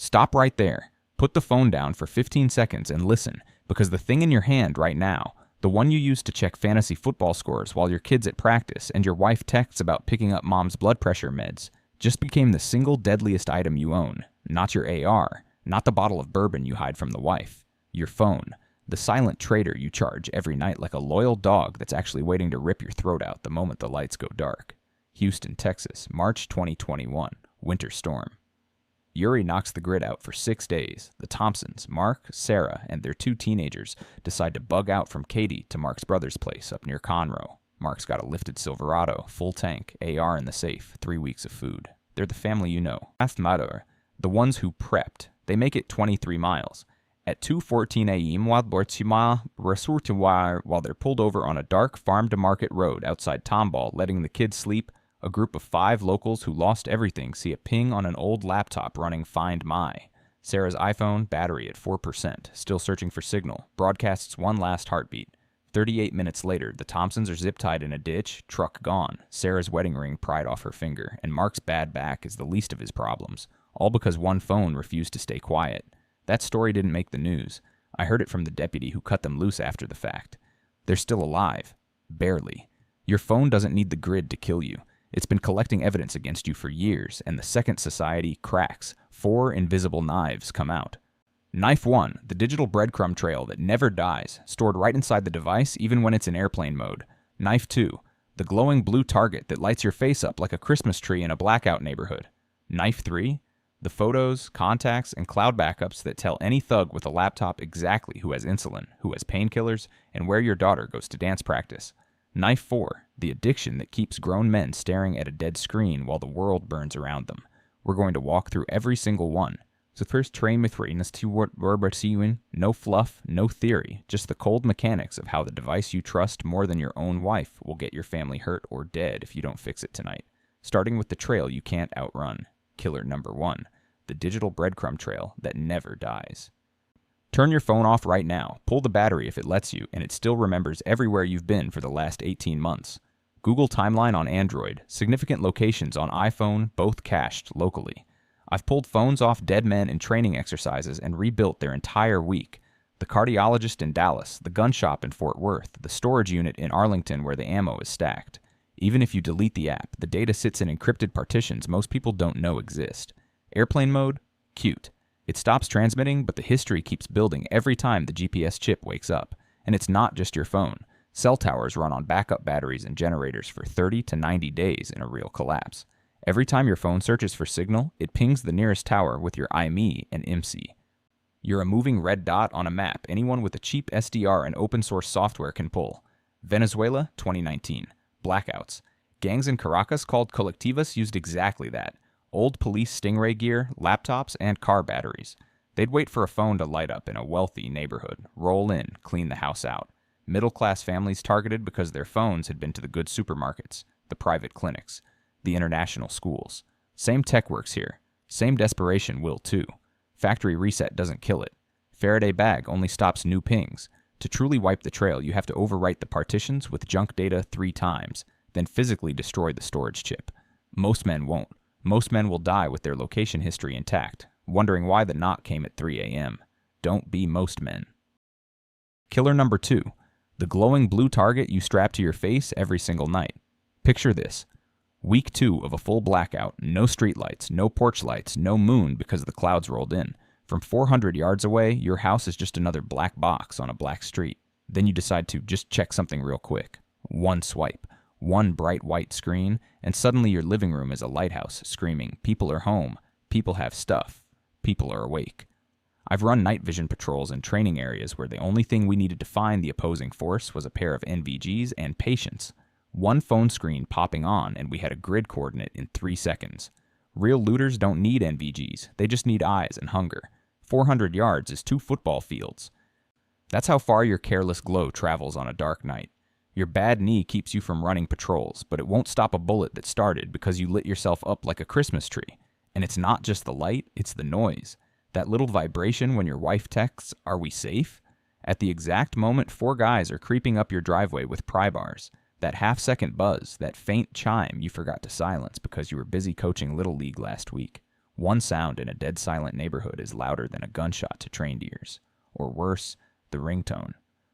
Stop right there. Put the phone down for 15 seconds and listen, because the thing in your hand right now, the one you use to check fantasy football scores while your kid's at practice and your wife texts about picking up mom's blood pressure meds, just became the single deadliest item you own. Not your AR, not the bottle of bourbon you hide from the wife. Your phone, the silent traitor you charge every night like a loyal dog that's actually waiting to rip your throat out the moment the lights go dark. Houston, Texas, March 2021, winter storm. Uri knocks the grid out for 6 days. The Thompsons, Mark, Sarah, and their 2 teenagers decide to bug out from Katy to Mark's brother's place up near Conroe. Mark's got a lifted Silverado, full tank, AR in the safe, 3 weeks of food. They're the family you know. Mathmador, the ones who prepped. They make it 23 miles. At 2:14 a.m. while they're pulled over on a dark farm-to-market road outside Tomball, letting the kids sleep, a group of 5 locals who lost everything see a ping on an old laptop running Find My. Sarah's iPhone, battery at 4%, still searching for signal, broadcasts one last heartbeat. 38 minutes later, the Thompsons are zip-tied in a ditch, truck gone, Sarah's wedding ring pried off her finger, and Mark's bad back is the least of his problems, all because one phone refused to stay quiet. That story didn't make the news. I heard it from the deputy who cut them loose after the fact. They're still alive. Barely. Your phone doesn't need the grid to kill you. It's been collecting evidence against you for years, and the second society cracks. 4 invisible knives come out. Knife 1, the digital breadcrumb trail that never dies, stored right inside the device even when it's in airplane mode. Knife 2, the glowing blue target that lights your face up like a Christmas tree in a blackout neighborhood. Knife 3, the photos, contacts, and cloud backups that tell any thug with a laptop exactly who has insulin, who has painkillers, and where your daughter goes to dance practice. Knife 4, the addiction that keeps grown men staring at a dead screen while the world burns around them. We're going to walk through every single one. So first train with no fluff, no theory, just the cold mechanics of how the device you trust more than your own wife will get your family hurt or dead if you don't fix it tonight. Starting with the trail you can't outrun. Killer number 1, the digital breadcrumb trail that never dies. Turn your phone off right now, pull the battery if it lets you, and it still remembers everywhere you've been for the last 18 months. Google Timeline on Android, significant locations on iPhone, both cached locally. I've pulled phones off dead men in training exercises and rebuilt their entire week. The cardiologist in Dallas, the gun shop in Fort Worth, the storage unit in Arlington where the ammo is stacked. Even if you delete the app, the data sits in encrypted partitions most people don't know exist. Airplane mode? Cute. It stops transmitting, but the history keeps building every time the GPS chip wakes up. And it's not just your phone. Cell towers run on backup batteries and generators for 30 to 90 days in a real collapse. Every time your phone searches for signal, it pings the nearest tower with your IMEI and IMSI. You're a moving red dot on a map anyone with a cheap SDR and open source software can pull. Venezuela, 2019. Blackouts. Gangs in Caracas called colectivas used exactly that. Old police Stingray gear, laptops, and car batteries. They'd wait for a phone to light up in a wealthy neighborhood, roll in, clean the house out. Middle-class families targeted because their phones had been to the good supermarkets, the private clinics, the international schools. Same tech works here. Same desperation will too. Factory reset doesn't kill it. Faraday bag only stops new pings. To truly wipe the trail, you have to overwrite the partitions with junk data 3 times, then physically destroy the storage chip. Most men won't. Most men will die with their location history intact, wondering why the knock came at 3 a.m. Don't be most men. Killer number 2. The glowing blue target you strap to your face every single night. Picture this. Week 2 of a full blackout, no streetlights, no porch lights, no moon because the clouds rolled in. From 400 yards away, your house is just another black box on a black street. Then you decide to just check something real quick. One swipe. One bright white screen, and suddenly your living room is a lighthouse screaming, people are home, people have stuff, people are awake. I've run night vision patrols in training areas where the only thing we needed to find the opposing force was a pair of NVGs and patience. One phone screen popping on and we had a grid coordinate in 3 seconds. Real looters don't need NVGs, they just need eyes and hunger. 400 yards is 2 football fields. That's how far your careless glow travels on a dark night. Your bad knee keeps you from running patrols, but it won't stop a bullet that started because you lit yourself up like a Christmas tree. And it's not just the light, it's the noise. That little vibration when your wife texts, "Are we safe?" At the exact moment 4 guys are creeping up your driveway with pry bars. That half-second buzz, that faint chime you forgot to silence because you were busy coaching Little League last week. One sound in a dead silent neighborhood is louder than a gunshot to trained ears. Or worse, the ringtone.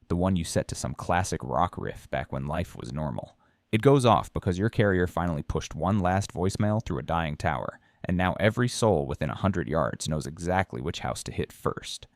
The one you set to some classic rock riff back when life was normal. It goes off because your carrier finally pushed one last voicemail through a dying tower, and now every soul within 100 yards knows exactly which house to hit first.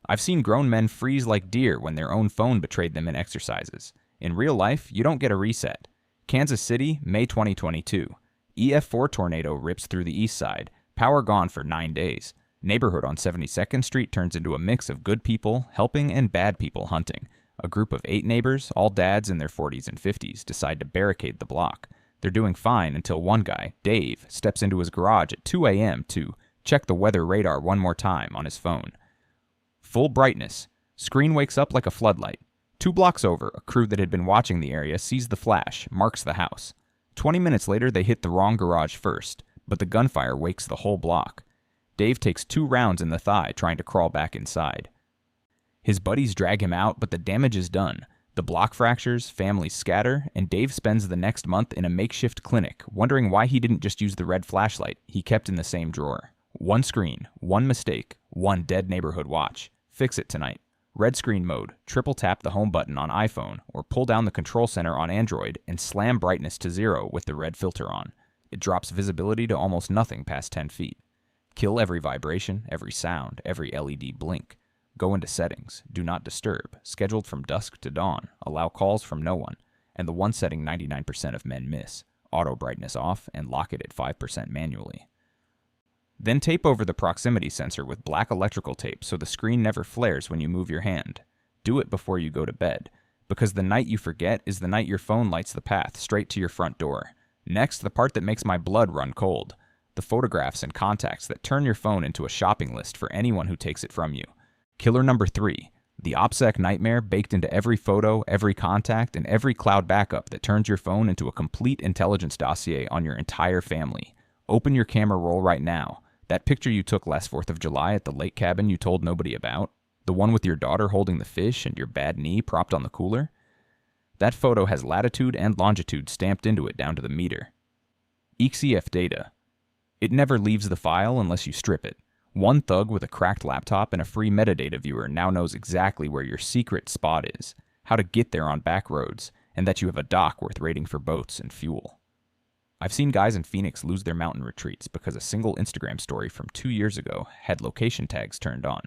I've seen grown men freeze like deer when their own phone betrayed them in exercises. In real life, you don't get a reset. Kansas City, May 2022. EF4 tornado rips through the east side. Power gone for 9 days. Neighborhood on 72nd Street turns into a mix of good people helping and bad people hunting. A group of 8 neighbors, all dads in their 40s and 50s, decide to barricade the block. They're doing fine until one guy, Dave, steps into his garage at 2 a.m. to check the weather radar one more time on his phone. Full brightness. Screen wakes up like a floodlight. 2 blocks over, a crew that had been watching the area sees the flash, marks the house. 20 minutes later, they hit the wrong garage first, but the gunfire wakes the whole block. Dave takes 2 rounds in the thigh trying to crawl back inside. His buddies drag him out, but the damage is done. The block fractures, families scatter, and Dave spends the next month in a makeshift clinic, wondering why he didn't just use the red flashlight he kept in the same drawer. One screen, one mistake, one dead neighborhood watch. Fix it tonight. Red screen mode, triple tap the home button on iPhone, or pull down the control center on Android and slam brightness to 0 with the red filter on. It drops visibility to almost nothing past 10 feet. Kill every vibration, every sound, every LED blink. Go into settings, do not disturb, scheduled from dusk to dawn, allow calls from no one, and the one setting 99% of men miss, auto brightness off, and lock it at 5% manually. Then tape over the proximity sensor with black electrical tape so the screen never flares when you move your hand. Do it before you go to bed, because the night you forget is the night your phone lights the path straight to your front door. Next, the part that makes my blood run cold. The photographs and contacts that turn your phone into a shopping list for anyone who takes it from you. Killer number 3, the OPSEC nightmare baked into every photo, every contact, and every cloud backup that turns your phone into a complete intelligence dossier on your entire family. Open your camera roll right now. That picture you took last 4th of July at the lake cabin you told nobody about? The one with your daughter holding the fish and your bad knee propped on the cooler? That photo has latitude and longitude stamped into it down to the meter. EXIF data. It never leaves the file unless you strip it. One thug with a cracked laptop and a free metadata viewer now knows exactly where your secret spot is, how to get there on back roads, and that you have a dock worth raiding for boats and fuel. I've seen guys in Phoenix lose their mountain retreats because a single Instagram story from 2 years ago had location tags turned on.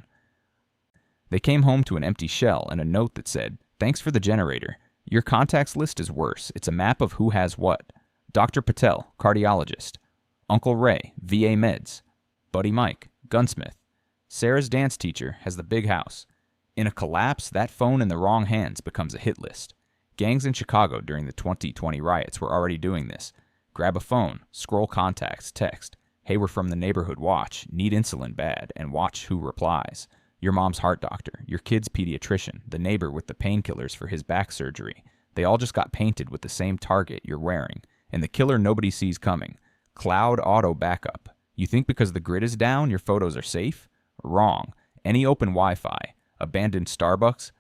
They came home to an empty shell and a note that said, "Thanks for the generator. Your contacts list is worse. It's a map of who has what. Dr. Patel, cardiologist. Uncle Ray, VA meds. Buddy Mike, gunsmith. Sarah's dance teacher has the big house." In a collapse, that phone in the wrong hands becomes a hit list. Gangs in Chicago during the 2020 riots were already doing this. Grab a phone, scroll contacts, text, "Hey, we're from the neighborhood watch, need insulin bad," and watch who replies. Your mom's heart doctor, your kid's pediatrician, the neighbor with the painkillers for his back surgery. They all just got painted with the same target you're wearing, and the killer nobody sees coming. Cloud auto backup. You think because the grid is down, your photos are safe? Wrong. Any open Wi-Fi, abandoned Starbucks,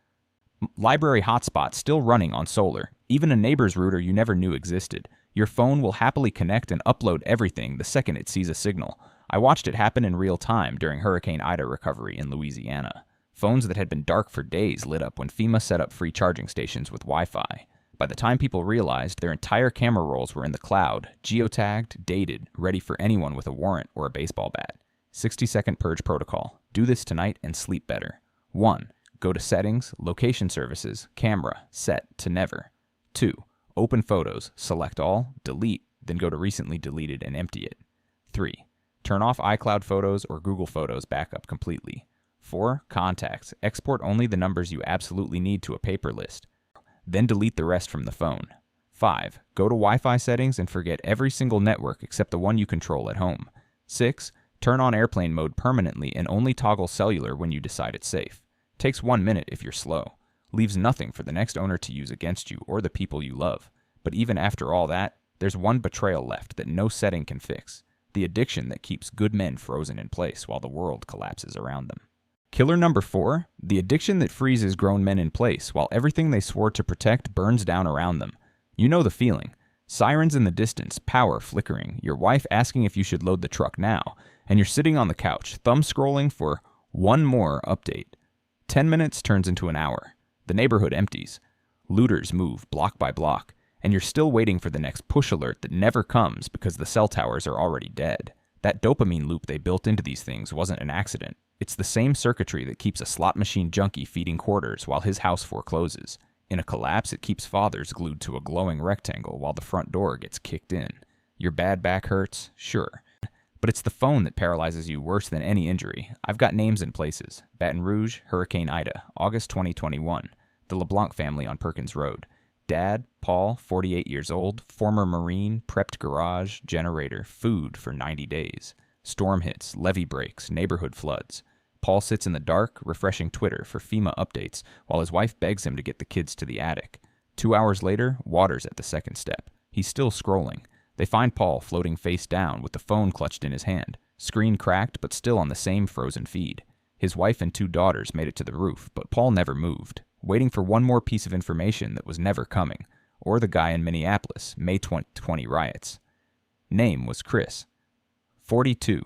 library hotspot still running on solar, even a neighbor's router you never knew existed. Your phone will happily connect and upload everything the second it sees a signal. I watched it happen in real time during Hurricane Ida recovery in Louisiana. Phones that had been dark for days lit up when FEMA set up free charging stations with Wi-Fi. By the time people realized, their entire camera rolls were in the cloud, geotagged, dated, ready for anyone with a warrant or a baseball bat. 60-second purge protocol. Do this tonight and sleep better. 1. Go to Settings, Location Services, Camera, Set to Never. 2. Open Photos, select all, delete, then go to Recently Deleted and empty it. 3. Turn off iCloud Photos or Google Photos backup completely. 4. Contacts, export only the numbers you absolutely need to a paper list. Then delete the rest from the phone. 5. Go to Wi-Fi settings and forget every single network except the one you control at home. 6. Turn on airplane mode permanently and only toggle cellular when you decide it's safe. Takes 1 minute if you're slow. Leaves nothing for the next owner to use against you or the people you love. But even after all that, there's one betrayal left that no setting can fix. The addiction that keeps good men frozen in place while the world collapses around them. Killer number 4, the addiction that freezes grown men in place while everything they swore to protect burns down around them. You know the feeling. Sirens in the distance, power flickering, your wife asking if you should load the truck now, and you're sitting on the couch, thumb scrolling for one more update. 10 minutes turns into an hour. The neighborhood empties. Looters move block by block, and you're still waiting for the next push alert that never comes because the cell towers are already dead. That dopamine loop they built into these things wasn't an accident. It's the same circuitry that keeps a slot machine junkie feeding quarters while his house forecloses. In a collapse, it keeps fathers glued to a glowing rectangle while the front door gets kicked in. Your bad back hurts? Sure. But it's the phone that paralyzes you worse than any injury. I've got names and places. Baton Rouge, Hurricane Ida, August 2021. The LeBlanc family on Perkins Road. Dad, Paul, 48 years old, former Marine, prepped garage, generator, food for 90 days. Storm hits, levee breaks, neighborhood floods. Paul sits in the dark, refreshing Twitter for FEMA updates, while his wife begs him to get the kids to the attic. 2 hours later, water's at the second step. He's still scrolling. They find Paul floating face down with the phone clutched in his hand. Screen cracked, but still on the same frozen feed. His wife and 2 daughters made it to the roof, but Paul never moved, waiting for one more piece of information that was never coming, or the guy in Minneapolis, May 2020 riots. Name was Chris. 42.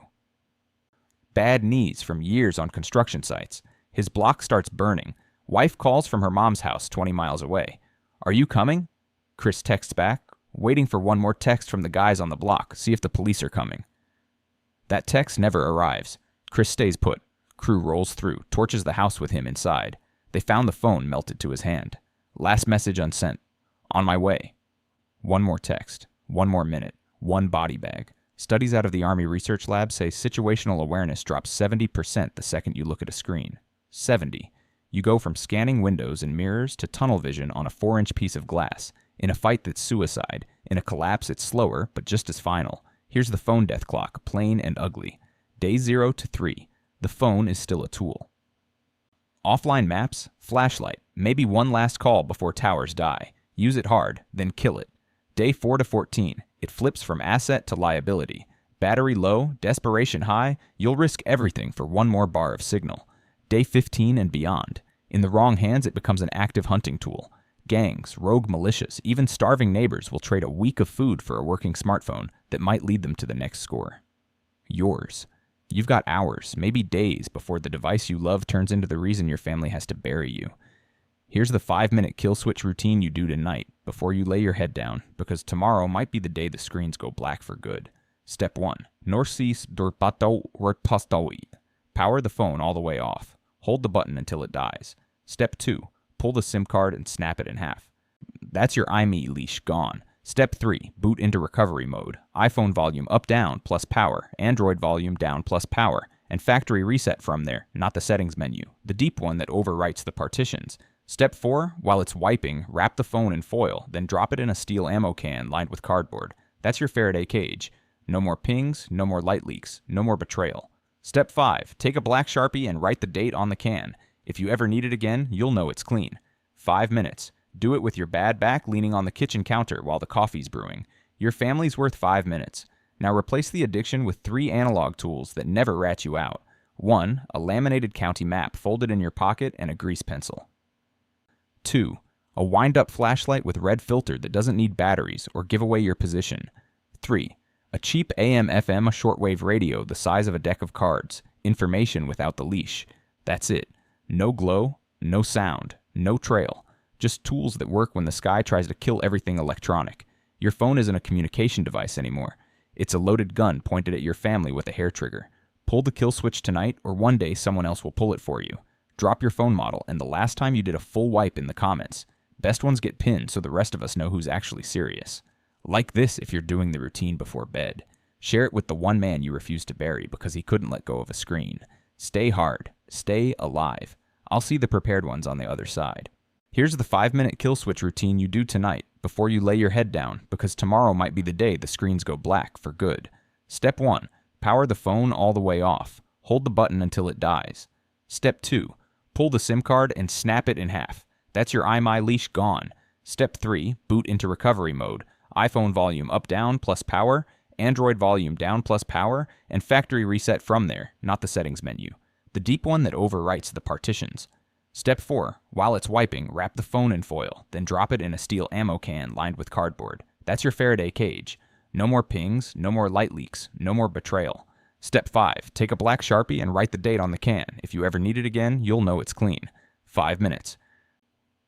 Bad knees from years on construction sites. His block starts burning. Wife calls from her mom's house 20 miles away. Are you coming? Chris texts back, waiting for one more text from the guys on the block, see if the police are coming. That text never arrives. Chris stays put. Crew rolls through, torches the house with him inside. They found the phone melted to his hand. Last message unsent. On my way. One more text. One more minute. One body bag. Studies out of the Army Research Lab say situational awareness drops 70% the second you look at a screen. 70. You go from scanning windows and mirrors to tunnel vision on a 4-inch piece of glass. In a fight that's suicide. In a collapse it's slower, but just as final. Here's the phone death clock, plain and ugly. Day 0 to 3. The phone is still a tool. Offline maps, flashlight, maybe one last call before towers die. Use it hard, then kill it. Day 4 to 14. It flips from asset to liability. Battery low, desperation high, you'll risk everything for one more bar of signal. Day 15 and beyond. In the wrong hands, it becomes an active hunting tool. Gangs, rogue militias, even starving neighbors will trade a week of food for a working smartphone that might lead them to the next score. Yours. You've got hours, maybe days, before the device you love turns into the reason your family has to bury you. Here's the 5-minute kill switch routine you do tonight before you lay your head down, because tomorrow might be the day the screens go black for good. Step 1. Norsis dorpato wortpastoi. Power the phone all the way off. Hold the button until it dies. Step 2. Pull the SIM card and snap it in half. That's your iMe leash gone. Step 3. Boot into recovery mode. iPhone volume up down plus power. Android volume down plus power. And factory reset from there, not the settings menu. The deep one that overwrites the partitions. Step 4, while it's wiping, wrap the phone in foil, then drop it in a steel ammo can lined with cardboard. That's your Faraday cage. No more pings, no more light leaks, no more betrayal. Step 5, take a black Sharpie and write the date on the can. If you ever need it again, you'll know it's clean. 5 minutes. Do it with your bad back leaning on the kitchen counter while the coffee's brewing. Your family's worth 5 minutes. Now replace the addiction with 3 analog tools that never rat you out. 1, a laminated county map folded in your pocket and a grease pencil. 2, a wind-up flashlight with red filter that doesn't need batteries or give away your position. 3, a cheap AM/FM shortwave radio the size of a deck of cards. Information without the leash. That's it. No glow, no sound, no trail. Just tools that work when the sky tries to kill everything electronic. Your phone isn't a communication device anymore. It's a loaded gun pointed at your family with a hair trigger. Pull the kill switch tonight, or one day someone else will pull it for you. Drop your phone model and the last time you did a full wipe in the comments. Best ones get pinned so the rest of us know who's actually serious. Like this if you're doing the routine before bed. Share it with the one man you refuse to bury because he couldn't let go of a screen. Stay hard. Stay alive. I'll see the prepared ones on the other side. Here's the 5-minute kill switch routine you do tonight before you lay your head down, because tomorrow might be the day the screens go black for good. Step 1. Power the phone all the way off. Hold the button until it dies. Step 2. Pull the SIM card and snap it in half. That's your iMe leash gone. Step 3. Boot into recovery mode. iPhone volume up down plus power, Android volume down plus power, and factory reset from there, not the settings menu. The deep one that overwrites the partitions. Step 4. While it's wiping, wrap the phone in foil, then drop it in a steel ammo can lined with cardboard. That's your Faraday cage. No more pings, no more light leaks, no more betrayal. Step 5. Take a black Sharpie and write the date on the can. If you ever need it again, you'll know it's clean. 5 minutes.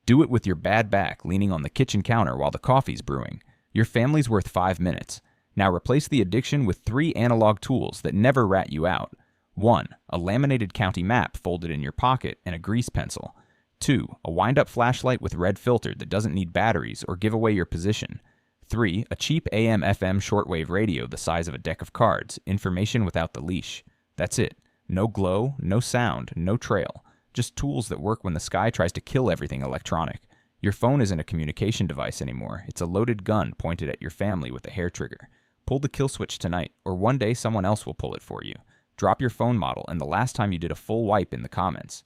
Do it with your bad back leaning on the kitchen counter while the coffee's brewing. Your family's worth 5 minutes. Now replace the addiction with 3 analog tools that never rat you out. 1. A laminated county map folded in your pocket and a grease pencil. 2. A wind-up flashlight with red filter that doesn't need batteries or give away your position. 3. A cheap AM/FM shortwave radio the size of a deck of cards, information without the leash. That's it. No glow, no sound, no trail. Just tools that work when the sky tries to kill everything electronic. Your phone isn't a communication device anymore. It's a loaded gun pointed at your family with a hair trigger. Pull the kill switch tonight, or one day someone else will pull it for you. Drop your phone model and the last time you did a full wipe in the comments.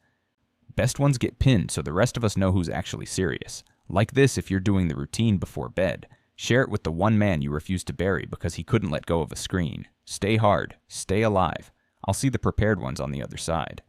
Best ones get pinned so the rest of us know who's actually serious. Like this if you're doing the routine before bed. Share it with the one man you refuse to bury because he couldn't let go of a screen. Stay hard. Stay alive. I'll see the prepared ones on the other side.